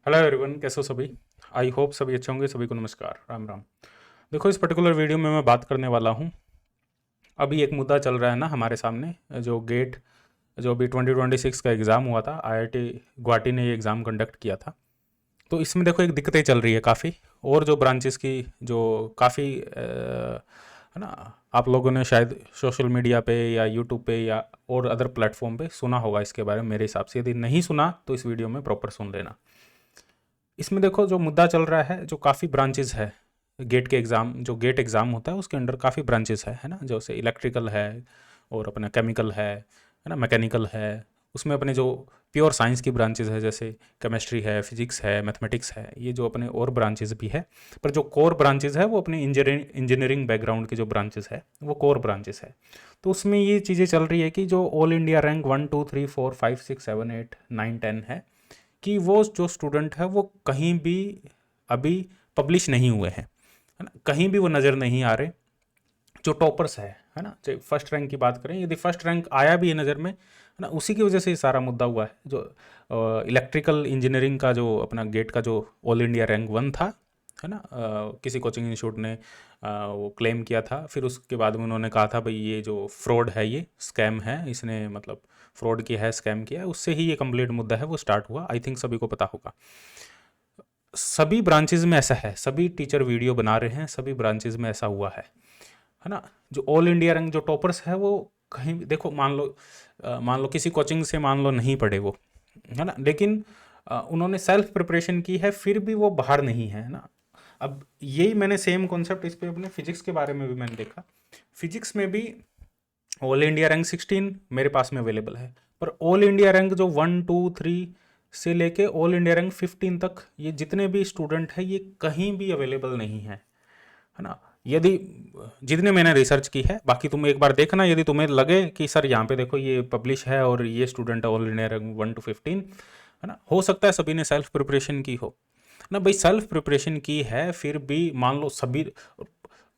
Hello everyone, कैसे हो सभी। आई होप सभी अच्छे होंगे। सभी को नमस्कार, राम राम। देखो, इस पर्टिकुलर वीडियो में मैं बात करने वाला हूँ। अभी एक मुद्दा चल रहा है ना हमारे सामने, जो गेट, जो अभी 2026 का एग्ज़ाम हुआ था, आईआईटी गुवाहाटी ने ये एग्ज़ाम कंडक्ट किया था। तो इसमें देखो एक दिक्कतें चल रही है काफ़ी, और जो ब्रांचेस की जो काफ़ी है ना, आप लोगों ने शायद सोशल मीडिया पे या यूट्यूब पे या और अदर प्लेटफॉर्म पे सुना होगा इसके बारे में। मेरे हिसाब से यदि नहीं सुना तो इस वीडियो में प्रॉपर सुन लेना। इसमें देखो जो मुद्दा चल रहा है, जो काफ़ी ब्रांचेस है गेट के एग्ज़ाम, जो गेट एग्ज़ाम होता है उसके अंडर काफ़ी ब्रांचेस है ना, जैसे इलेक्ट्रिकल है और अपना केमिकल है ना, मैकेनिकल है। उसमें अपने जो प्योर साइंस की ब्रांचेस है, जैसे केमिस्ट्री है, फिजिक्स है, मैथमेटिक्स है, ये जो अपने और ब्रांचेस भी है। पर जो कोर ब्रांचेस है वो अपने इंजीनियरिंग बैकग्राउंड के जो ब्रांचेस है वो कोर ब्रांचेस है। तो उसमें ये चीज़ें चल रही है कि जो ऑल इंडिया रैंक 1 2 3 4 5 6 7 8 9 10 है, कि वो जो स्टूडेंट है वो कहीं भी अभी पब्लिश नहीं हुए हैं, है ना, कहीं भी वो नज़र नहीं आ रहे। जो टॉपर्स है ना, चाहे फर्स्ट रैंक की बात करें, यदि फर्स्ट रैंक आया भी है नज़र में, है ना, उसी की वजह से ये सारा मुद्दा हुआ है। जो इलेक्ट्रिकल इंजीनियरिंग का जो अपना गेट का जो ऑल इंडिया रैंक 1 था, है ना, किसी कोचिंग इंस्टीट्यूट ने वो क्लेम किया था। फिर उसके बाद में उन्होंने कहा था भाई ये जो फ्रॉड है, ये स्कैम है, इसने मतलब फ्रॉड किया है, स्कैम किया है। उससे ही ये कंप्लीट मुद्दा है वो स्टार्ट हुआ। आई थिंक सभी को पता होगा। सभी ब्रांचेज में ऐसा है, सभी टीचर वीडियो बना रहे हैं, सभी ब्रांचेज में ऐसा हुआ है ना। जो ऑल इंडिया रैंक जो टॉपर्स है वो कहीं भी देखो, मान लो किसी कोचिंग से मान लो नहीं पढ़े वो, है ना, लेकिन उन्होंने सेल्फ प्रिपरेशन की है, फिर भी वो बाहर नहीं है ना। अब यही मैंने सेम कॉन्सेप्ट इस पे अपने फिजिक्स के बारे में भी मैंने देखा। फिजिक्स में भी ऑल इंडिया रैंक 16 मेरे पास में अवेलेबल है, पर ऑल इंडिया रैंक जो 1 2 3 से लेके ऑल इंडिया रैंक 15 तक, ये जितने भी स्टूडेंट हैं ये कहीं भी अवेलेबल नहीं है ना। यदि जितने मैंने रिसर्च की है, बाकी तुम एक बार देखना, यदि तुम्हें लगे कि सर यहाँ पे देखो ये पब्लिश है और ये स्टूडेंट है ऑल इंडिया रैंक 1 to 15, है ना, हो सकता है सभी ने सेल्फ प्रिपरेशन की हो ना। भाई सेल्फ प्रिपरेशन की है, फिर भी मान लो सभी,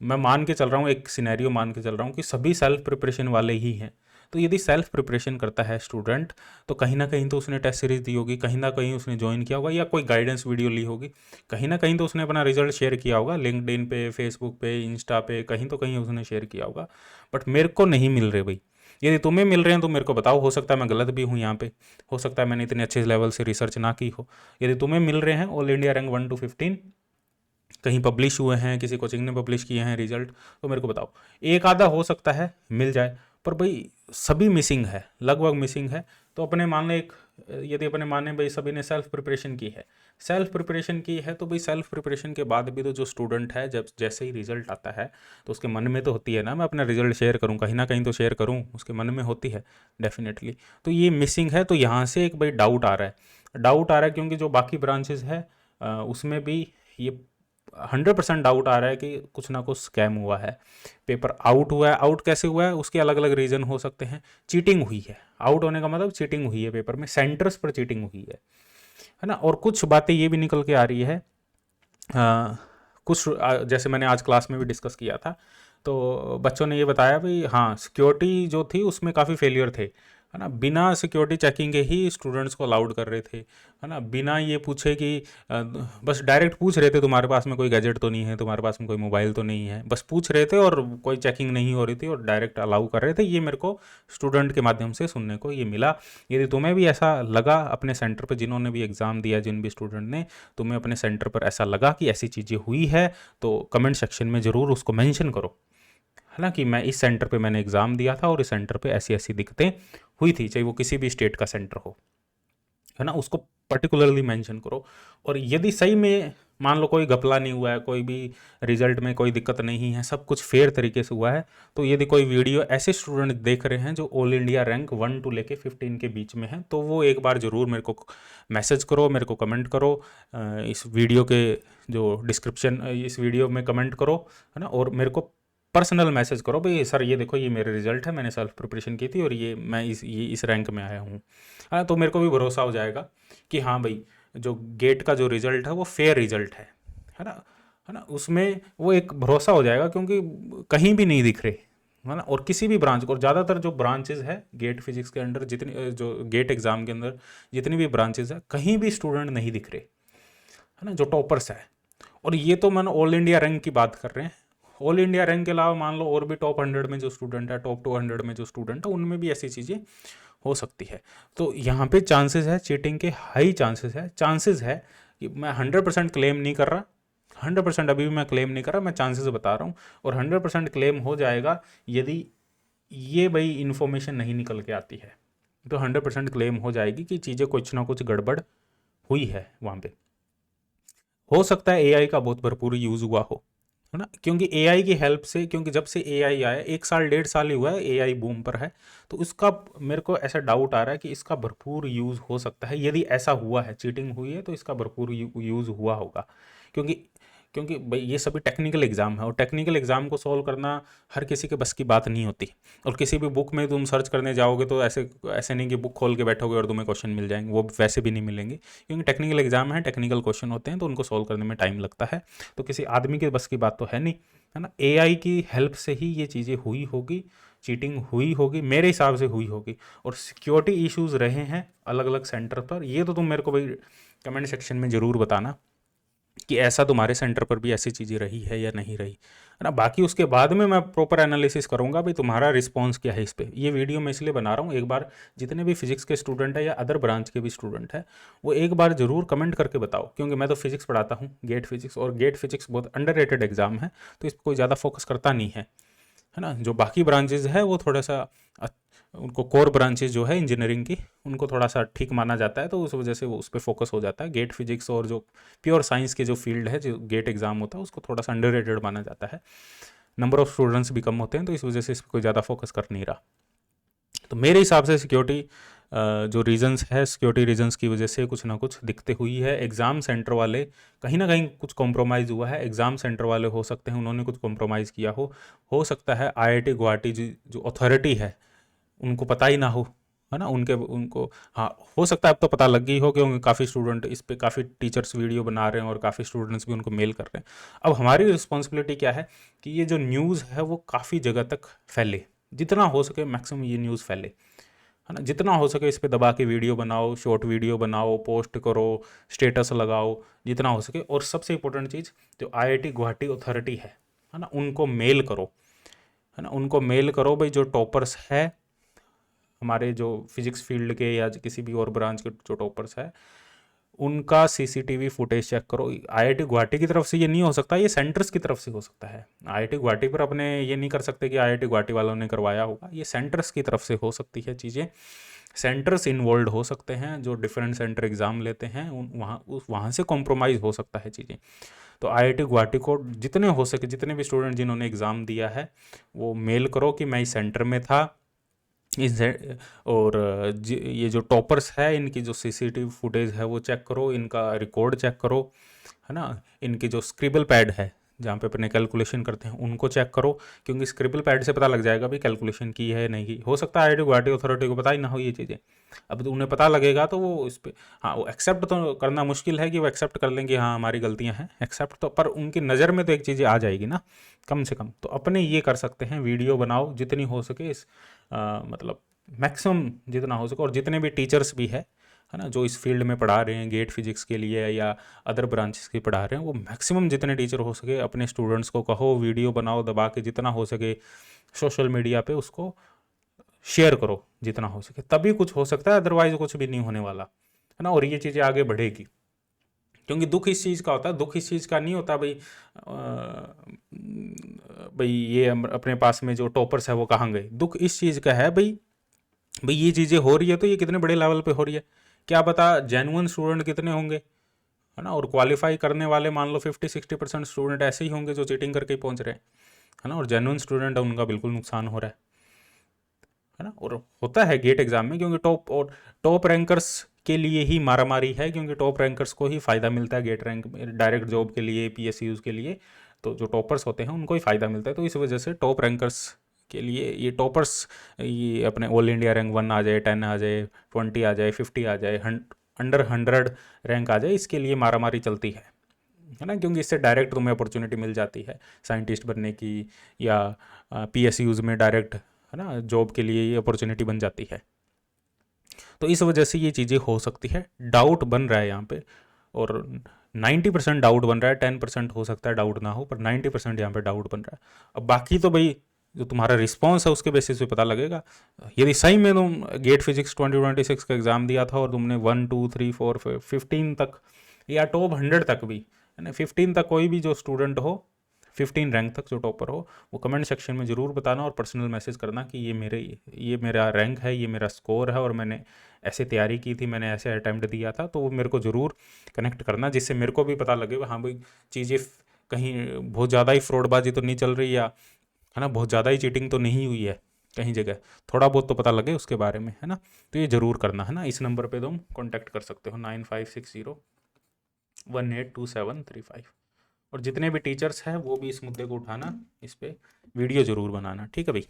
मैं मान के चल रहा हूँ, एक सिनेरियो मान के चल रहा हूँ कि सभी सेल्फ प्रिपरेशन वाले ही हैं। तो यदि सेल्फ प्रिपरेशन करता है स्टूडेंट, तो कहीं ना कहीं तो उसने टेस्ट सीरीज दी होगी, कहीं ना कहीं उसने ज्वाइन किया होगा या कोई गाइडेंस वीडियो ली होगी, कहीं ना कहीं तो उसने अपना रिजल्ट शेयर किया होगा, लिंक्डइन पे, फेसबुक पे, इंस्टा पे, कहीं तो कहीं उसने शेयर किया होगा। बट मेरे को नहीं मिल रहे भाई। यदि तुम्हें मिल रहे हैं तो मेरे को बताओ, हो सकता है मैं गलत भी हूँ यहाँ पे, हो सकता है मैंने इतने अच्छे लेवल से रिसर्च ना की हो। यदि तुम्हें मिल रहे हैं ऑल इंडिया रैंक 1 to 15, कहीं पब्लिश हुए हैं, किसी कोचिंग ने पब्लिश किए हैं रिजल्ट, तो मेरे को बताओ। एक आधा हो सकता है मिल जाए, पर भाई सभी मिसिंग है, लगभग मिसिंग है। तो अपने मान लें एक, यदि अपने माने भाई सभी ने सेल्फ प्रिपरेशन की है, सेल्फ प्रिपरेशन की है, तो भाई सेल्फ प्रिपरेशन के बाद भी तो जो स्टूडेंट है, जब जैसे ही रिजल्ट आता है तो उसके मन में तो होती है ना, मैं अपना रिजल्ट शेयर करूं, कहीं ना कहीं तो शेयर करूं, उसके मन में होती है डेफिनेटली। तो ये मिसिंग है, तो यहाँ से एक भाई डाउट आ रहा है, डाउट आ रहा है, क्योंकि जो बाकी ब्रांचेस है उसमें भी ये 100% डाउट आ रहा है कि कुछ ना कुछ स्कैम हुआ है, पेपर आउट हुआ है। आउट कैसे हुआ है उसके अलग अलग रीज़न हो सकते हैं। चीटिंग हुई है, आउट होने का मतलब चीटिंग हुई है, पेपर में सेंटर्स पर चीटिंग हुई है ना। और कुछ बातें ये भी निकल के आ रही है, कुछ जैसे मैंने आज क्लास में भी डिस्कस किया था, तो बच्चों ने ये बताया भाई, हाँ सिक्योरिटी जो थी उसमें काफ़ी फेलियर थे, है ना, बिना सिक्योरिटी चेकिंग के ही स्टूडेंट्स को अलाउड कर रहे थे, है ना, बिना ये पूछे कि बस डायरेक्ट पूछ रहे थे तुम्हारे पास में कोई गैजेट तो नहीं है, तुम्हारे पास में कोई मोबाइल तो नहीं है, बस पूछ रहे थे और कोई चेकिंग नहीं हो रही थी और डायरेक्ट अलाउ कर रहे थे। ये मेरे को स्टूडेंट के माध्यम से सुनने को ये मिला। यदि तुम्हें भी ऐसा लगा अपने सेंटर पर, जिन्होंने भी एग्ज़ाम दिया, जिन भी स्टूडेंट ने, तुम्हें अपने सेंटर पर ऐसा लगा कि ऐसी चीज़ें हुई है, तो कमेंट सेक्शन में ज़रूर उसको मेंशन करो, है ना, कि मैं इस सेंटर पे मैंने एग्ज़ाम दिया था और इस सेंटर पे ऐसी ऐसी दिक्कतें हुई थी, चाहे वो किसी भी स्टेट का सेंटर हो, है ना, उसको पर्टिकुलरली मेंशन करो। और यदि सही में मान लो कोई घपला नहीं हुआ है, कोई भी रिजल्ट में कोई दिक्कत नहीं है, सब कुछ फेयर तरीके से हुआ है, तो यदि कोई वीडियो ऐसे स्टूडेंट देख रहे हैं जो ऑल इंडिया रैंक 1 to लेके 15 के बीच में है, तो वो एक बार ज़रूर मेरे को मैसेज करो, मेरे को कमेंट करो, इस वीडियो के जो डिस्क्रिप्शन, इस वीडियो में कमेंट करो, है ना, और मेरे को पर्सनल मैसेज करो भाई सर ये देखो ये मेरे रिजल्ट है, मैंने सेल्फ प्रिपरेशन की थी और ये मैं इस रैंक में आया हूँ, हाँ, तो मेरे को भी भरोसा हो जाएगा कि हाँ भाई जो गेट का जो रिजल्ट है वो फेयर रिजल्ट है ना, है ना, उसमें वो एक भरोसा हो जाएगा, क्योंकि कहीं भी नहीं दिख रहे, है ना। और किसी भी ब्रांच को, और ज़्यादातर जो ब्रांचेस है गेट फिजिक्स के अंडर, जितनी जो गेट एग्ज़ाम के अंदर जितनी भी ब्रांचेस है, कहीं भी स्टूडेंट नहीं दिख रहे, है ना, जो टॉपर्स है। और ये तो मैंने ऑल इंडिया रैंक की बात कर रहे हैं। ऑल इंडिया रैंक के अलावा मान लो और भी टॉप 100 में जो स्टूडेंट है, टॉप 200 में जो स्टूडेंट है, उनमें भी ऐसी चीज़ें हो सकती है। तो यहाँ पे चांसेस है चीटिंग के, हाई चांसेस है कि मैं 100% क्लेम नहीं कर रहा, 100% अभी भी मैं क्लेम नहीं कर रहा, मैं चांसेस बता रहा हूँ। और 100% क्लेम हो जाएगा यदि ये भाई इन्फॉर्मेशन नहीं निकल के आती है, तो 100% क्लेम हो जाएगी कि चीज़ें कुछ ना कुछ गड़बड़ हुई है वहाँ पे। हो सकता है एआई का बहुत भरपूर यूज़ हुआ हो, है ना, क्योंकि एआई की हेल्प से, क्योंकि जब से एआई आया 1 साल 1.5 साल ही हुआ है, एआई बूम पर है, तो उसका मेरे को ऐसा डाउट आ रहा है कि इसका भरपूर यूज़ हो सकता है। यदि ऐसा हुआ है, चीटिंग हुई है, तो इसका भरपूर यूज़ हुआ होगा। क्योंकि क्योंकि भाई ये सभी टेक्निकल एग्ज़ाम है, और टेक्निकल एग्ज़ाम को सॉल्व करना हर किसी के बस की बात नहीं होती। और किसी भी बुक में तुम सर्च करने जाओगे तो ऐसे ऐसे नहीं कि बुक खोल के बैठोगे और तुम्हें क्वेश्चन मिल जाएंगे, वो वैसे भी नहीं मिलेंगे, क्योंकि टेक्निकल एग्ज़ाम है, टेक्निकल क्वेश्चन होते हैं, तो उनको सॉल्व करने में टाइम लगता है। तो किसी आदमी के बस की बात तो है नहीं, है ना। एआई की हेल्प से ही ये चीज़ें हुई होगी, चीटिंग हुई होगी, मेरे हिसाब से हुई होगी। और सिक्योरिटी इश्यूज़ रहे हैं अलग अलग सेंटर पर, ये तो तुम मेरे को भाई कमेंट सेक्शन में ज़रूर बताना कि ऐसा तुम्हारे सेंटर पर भी ऐसी चीज़ें रही है या नहीं रही, है ना। बाकी उसके बाद में मैं प्रॉपर एनालिसिस करूँगा भाई तुम्हारा रिस्पॉन्स क्या है इस पर। ये वीडियो मैं इसलिए बना रहा हूँ, एक बार जितने भी फिजिक्स के स्टूडेंट है या अदर ब्रांच के भी स्टूडेंट है, वो एक बार ज़रूर कमेंट करके बताओ, क्योंकि मैं तो फिजिक्स पढ़ाता हूँ, गेट फिजिक्स, और गेट फिजिक्स बहुत अंडररेटेड एग्जाम है, तो इस पर कोई ज़्यादा फोकस करता नहीं है ना। जो बाकी ब्रांचेज है वो थोड़ा सा उनको कोर ब्रांचेज जो है इंजीनियरिंग की, उनको थोड़ा सा ठीक माना जाता है, तो उस वजह से वो उस पर फोकस हो जाता है। गेट फिजिक्स और जो प्योर साइंस के जो फील्ड है, जो गेट एग्जाम होता है, उसको थोड़ा सा अंडररेटेड माना जाता है। नंबर ऑफ स्टूडेंट्स भी कम होते हैं, तो इस वजह से इस पर कोई ज़्यादा फोकस कर नहीं रहा। तो मेरे हिसाब से सिक्योरिटी जो रीजंस है, सिक्योरिटी रीजंस की वजह से कुछ ना कुछ दिक्कतें हुई है। एग्ज़ाम सेंटर वाले कहीं ना कहीं कुछ कॉम्प्रोमाइज़ हुआ है, एग्ज़ाम सेंटर वाले हो सकते हैं उन्होंने कुछ कॉम्प्रोमाइज़ किया हो सकता है आईआईटी गुवाहाटी जो अथॉरिटी है उनको पता ही ना हो, है ना, उनको हाँ, हो सकता है अब तो पता लग गई हो, क्योंकि काफ़ी स्टूडेंट इस पे, काफ़ी टीचर्स वीडियो बना रहे हैं और काफ़ी स्टूडेंट्स भी उनको मेल कर रहे हैं। अब हमारी रिस्पॉन्सिबिलिटी क्या है कि ये जो न्यूज़ है वो काफ़ी जगह तक फैले, जितना हो सके मैक्सिमम ये न्यूज़ फैले, है ना। जितना हो सके इस पर दबा के वीडियो बनाओ, शॉर्ट वीडियो बनाओ, पोस्ट करो, स्टेटस लगाओ, जितना हो सके। और सबसे इंपॉर्टेंट चीज़, जो आईआईटी गुवाहाटी अथॉरिटी है ना, उनको मेल करो, है ना, उनको मेल करो भाई, जो टॉपर्स है हमारे, जो फिजिक्स फील्ड के या किसी भी और ब्रांच के जो टॉपर्स है, उनका सीसीटीवी फुटेज चेक करो। आईआईटी गुवाहाटी की तरफ से ये नहीं हो सकता, ये सेंटर्स की तरफ से हो सकता है। आईआईटी गुवाहाटी पर अपने ये नहीं कर सकते कि आईआईटी गुवाहाटी वालों ने करवाया होगा, ये सेंटर्स की तरफ से हो सकती है चीज़ें। सेंटर्स इन्वॉल्व हो सकते हैं, जो डिफरेंट सेंटर एग्ज़ाम लेते हैं वहाँ से कॉम्प्रोमाइज़ हो सकता है चीज़ें। तो आईआईटी गुवाहाटी को जितने हो सके, जितने भी स्टूडेंट जिन्होंने एग्ज़ाम दिया है, वो मेल करो कि मैं इस सेंटर में था, और ये जो टॉपर्स है इनकी जो सीसीटीवी फुटेज है वो चेक करो, इनका रिकॉर्ड चेक करो, है ना। इनकी जो स्क्रिबल पैड है जहाँ पे अपने कैलकुलेशन करते हैं उनको चेक करो, क्योंकि स्क्रिबल पैड से पता लग जाएगा भी कैलकुलेशन की है नहीं की। हो सकता है आईआईटी गुवाहाटी अथॉरिटी को पता ही ना हो ये चीज़ें, अब तो उन्हें पता लगेगा तो वो इस पर, हाँ, वो एक्सेप्ट तो करना मुश्किल है कि वो एक्सेप्ट कर लेंगे, हाँ हमारी गलतियाँ हैं, एक्सेप्ट तो, पर उनकी नज़र में तो एक चीज़ें आ जाएगी ना कम से कम। तो अपने ये कर सकते हैं, वीडियो बनाओ जितनी हो सके, इस मतलब मैक्सिमम जितना हो सके। और जितने भी टीचर्स भी है ना, जो इस फील्ड में पढ़ा रहे हैं, गेट फिजिक्स के लिए या अदर ब्रांचेस के पढ़ा रहे हैं, वो मैक्सिमम जितने टीचर हो सके अपने स्टूडेंट्स को कहो वीडियो बनाओ दबा के, जितना हो सके सोशल मीडिया पे उसको शेयर करो जितना हो सके, तभी कुछ हो सकता है, अदरवाइज कुछ भी नहीं होने वाला, है ना। और ये चीज़ें आगे बढ़ेगी, क्योंकि दुख इस चीज़ का होता है, दुख इस चीज़ का नहीं होता भाई भाई ये अपने पास में जो टॉपर्स है वो कहाँ गए। दुख इस चीज़ का है भाई ये चीज़ें हो रही है तो ये कितने बड़े लेवल पे हो रही है, क्या पता जेन्युइन स्टूडेंट कितने होंगे, है ना। और क्वालिफाई करने वाले मान लो 50-60% स्टूडेंट ऐसे ही होंगे जो चीटिंग करके ही पहुंच रहे हैं, है ना। और जेन्युइन स्टूडेंट है उनका बिल्कुल नुकसान हो रहा है ना। और होता है गेट एग्जाम में, क्योंकि टॉप रैंकर्स के लिए ही मारामारी है, क्योंकि टॉप रैंकर्स को ही फ़ायदा मिलता है गेट रैंक में, डायरेक्ट जॉब के लिए, पीएसयूज के लिए, तो जो टॉपर्स होते हैं उनको ही फ़ायदा मिलता है। तो इस वजह से टॉप रैंकर्स के लिए ये टॉपर्स, ये अपने ऑल इंडिया रैंक 1 आ जाए, 10 आ जाए, 20 आ जाए, 50 आ जाए, अंडर 100 रैंक आ जाए, इसके लिए मारामारी चलती है ना। क्योंकि इससे डायरेक्ट तुम्हें अपॉर्चुनिटी मिल जाती है साइंटिस्ट बनने की, या पीएसयूज में डायरेक्ट, है ना, जॉब के लिए ये अपॉर्चुनिटी बन जाती है। तो इस वजह से ये चीज़ें हो सकती है, डाउट बन रहा है यहाँ पे। और 90% डाउट बन रहा है, 10% हो सकता है डाउट ना हो, पर 90% यहाँ पे डाउट बन रहा है। अब बाकी तो भाई जो तुम्हारा रिस्पॉन्स है उसके बेसिस पे पता लगेगा। यदि सही में तुम गेट फिजिक्स 2026 का एग्ज़ाम दिया था और तुमने 1 2 3 4 15 तक या टॉप 100 तक भी, है ना, 15 तक कोई भी जो स्टूडेंट हो, 15 रैंक तक जो टॉपर हो, वो कमेंट सेक्शन में ज़रूर बताना और पर्सनल मैसेज करना कि ये मेरा रैंक है, ये मेरा स्कोर है और मैंने ऐसे तैयारी की थी, मैंने ऐसे अटैम्प्ट दिया था। तो वो मेरे को ज़रूर कनेक्ट करना, जिससे मेरे को भी पता लगे हाँ भाई चीज़ें कहीं बहुत ज़्यादा ही फ्रॉडबाजी तो नहीं चल रही, या है ना बहुत ज़्यादा ही चीटिंग तो नहीं हुई है कहीं जगह, थोड़ा बहुत तो पता लगे उसके बारे में, है ना। तो ये ज़रूर करना, है ना। इस नंबर पे तुम कॉन्टैक्ट कर सकते हो 9560182735। और जितने भी टीचर्स हैं वो भी इस मुद्दे को उठाना, इस पर वीडियो ज़रूर बनाना, ठीक है भाई।